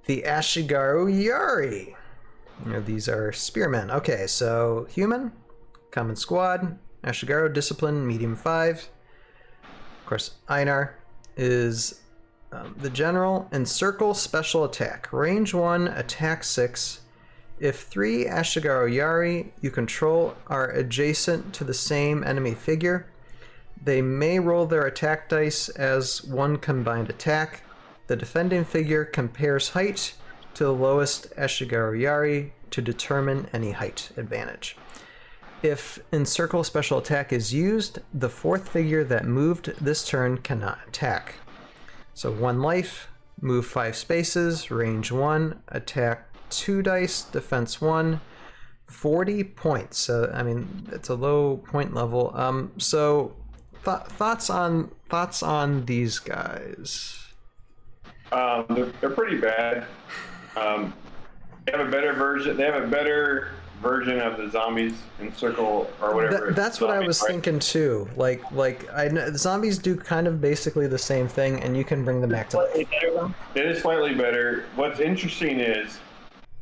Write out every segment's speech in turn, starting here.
the Ashigaru Yari. These are spearmen. Okay, so human, common squad, Ashigaru, discipline, medium 5. Of course, Einar is the general. Encircle, special attack. Range 1, attack 6. If 3 Ashigaru Yari you control are adjacent to the same enemy figure, they may roll their attack dice as one combined attack. The defending figure compares height to the lowest Ashigaru Yari to determine any height advantage. If Encircle special attack is used, the 4th figure that moved this turn cannot attack. So 1 life, move 5 spaces, range 1, attack 2 dice, defense 1, 40 points. So I mean, it's a low point level. So thoughts on these guys? They're pretty bad. They have a better version of the zombies Encircle or whatever. That's what I was thinking too. Like I know zombies do kind of basically the same thing, and you can bring them back to life. It is slightly better. What's interesting is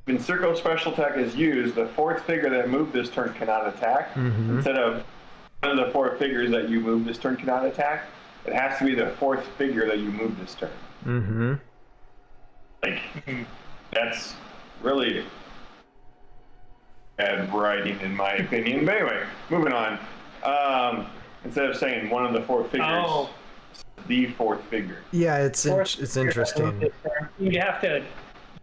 when Encircle special attack is used, the 4th figure that moved this turn cannot attack. Mm-hmm. Instead of one of the 4 figures that you move this turn cannot attack, it has to be the 4th figure that you move this turn. Mm-hmm. Like, that's really bad writing in my opinion. But anyway, moving on. Instead of saying one of the 4 figures, the 4th figure. Yeah, it's interesting. You have to.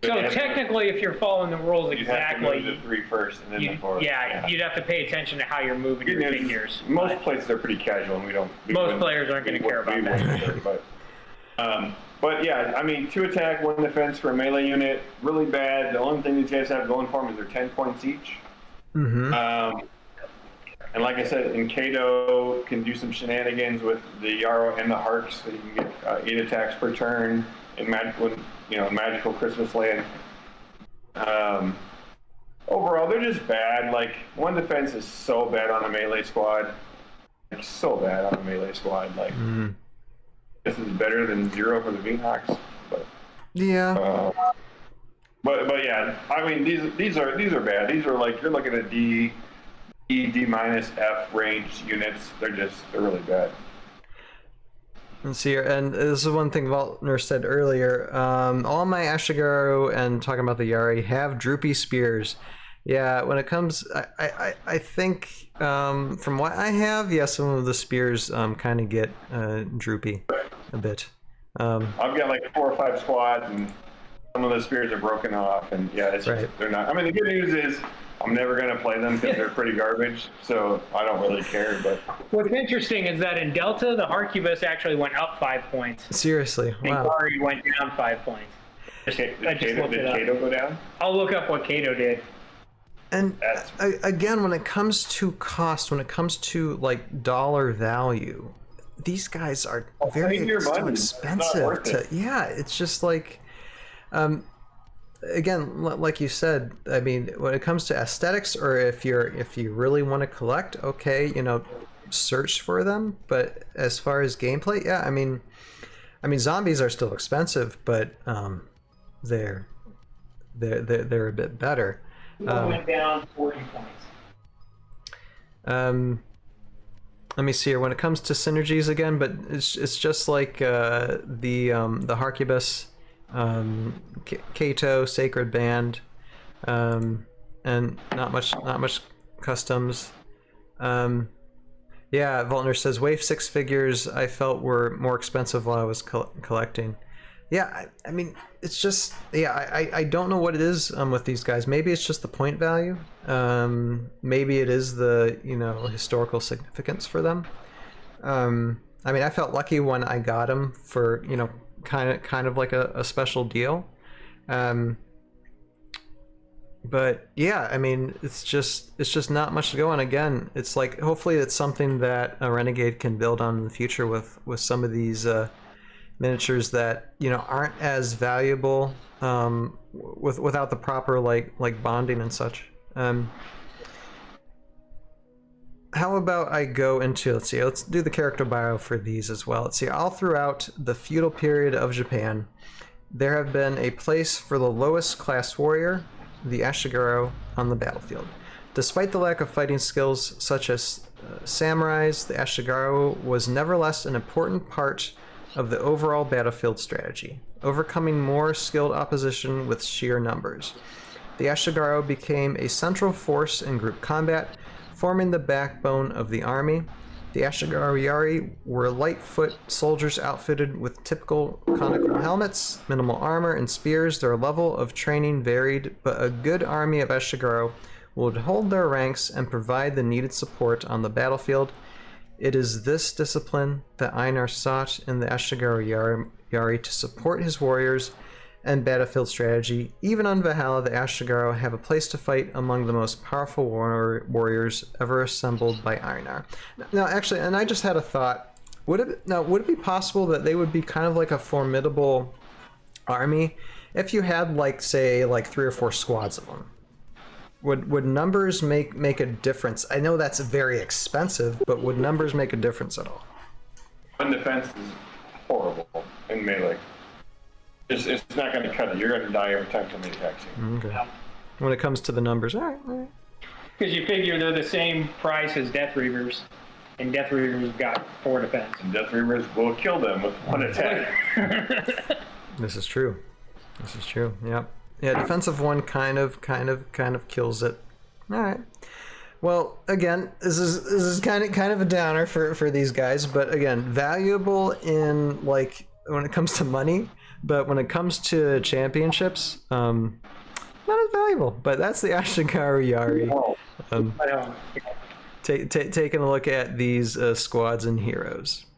So technically, if you're following the rules exactly, you have to move the 3 first and then the 4. Yeah, you'd have to pay attention to how you're moving your figures. Most places are pretty casual, and most players aren't going to care about that. But yeah, I mean, 2 attack, 1 defense for a melee unit, really bad. The only thing these guys have going for them is they're 10 points each. Mm-hmm. And like I said, Kato can do some shenanigans with the Yarrow and the Harks, so you can get 8 attacks per turn in magical Christmas land. Overall, they're just bad. Like, 1 defense is so bad on a melee squad. Like, so bad on a melee squad. Like, this is better than 0 for the Vinox. But yeah. But yeah, I mean, these are bad. These are like, you're looking at D minus F range units. They're really bad. Let's see here, and this is one thing Valtner said earlier. All my Ashigaru and talking about the Yari have droopy spears. Yeah, when it comes, I think from what I have, yeah, some of the spears kind of get droopy a bit. I've got like 4 or 5 squads, and some of the spears are broken off, and yeah, it's just, they're not. I mean, the good news is I'm never going to play them because they're pretty garbage, so I don't really care. But what's interesting is that in Delta, the Harcubus actually went up 5 points. Seriously, wow. And Kari went down 5 points. Did Kato go down? I'll look up what Kato did. And again, when it comes to cost, when it comes to like dollar value, these guys are very expensive. Yeah, it's just like, again, like you said, I mean, when it comes to aesthetics, or if you really want to collect, okay, search for them. But as far as gameplay, yeah, I mean, zombies are still expensive, but they're a bit better. Went down 40 points. Let me see here. When it comes to synergies again, but it's just like the Harcubus, Kato, Sacred Band, and not much customs. Yeah, Valtner says wave 6 figures I felt were more expensive while I was collecting. Yeah, I mean, it's just, yeah, I don't know what it is with these guys. Maybe it's just the point value. Maybe it is the, historical significance for them. I mean, I felt lucky when I got them for, kind of like a special deal. But yeah, I mean, it's just not much to go on. Again, it's like, hopefully it's something that a Renegade can build on in the future with some of these miniatures that aren't as valuable without the proper like bonding and such. How about I go into, let's do the character bio for these as well. Let's see, all throughout the feudal period of Japan, there have been a place for the lowest class warrior, the Ashigaru, on the battlefield. Despite the lack of fighting skills such as samurais, the Ashigaru was nevertheless an important part of the overall battlefield strategy, overcoming more skilled opposition with sheer numbers. The Ashigaru became a central force in group combat, forming the backbone of the army. The Ashigaru Yari were light-foot soldiers outfitted with typical conical helmets, minimal armor, and spears. Their level of training varied, but a good army of Ashigaru would hold their ranks and provide the needed support on the battlefield. It is this discipline that Einar sought in the Ashigaru Yari to support his warriors and battlefield strategy. Even on Valhalla, the Ashigaru have a place to fight among the most powerful warriors ever assembled by Einar. Now, actually, and I just had a thought. Would it be possible that they would be kind of like a formidable army if you had, like, say, like 3 or 4 squads of them? Would numbers make a difference? I know that's very expensive, but would numbers make a difference at all? One defense is horrible in melee. It's not going to cut it. You're going to die every time somebody attacks you. Okay. Yeah. When it comes to the numbers, all right. Because you figure they're the same price as Death Reavers, and Death Reavers got 4 defense. And Death Reavers will kill them with 1 attack. This is true. Yep. Yeah, defensive 1 kind of kills it. All right. Well, again, this is kind of a downer for these guys, but again, valuable in, like, when it comes to money, but when it comes to championships, not as valuable. But that's the Ashigaru Yari. Taking a look at these squads and heroes.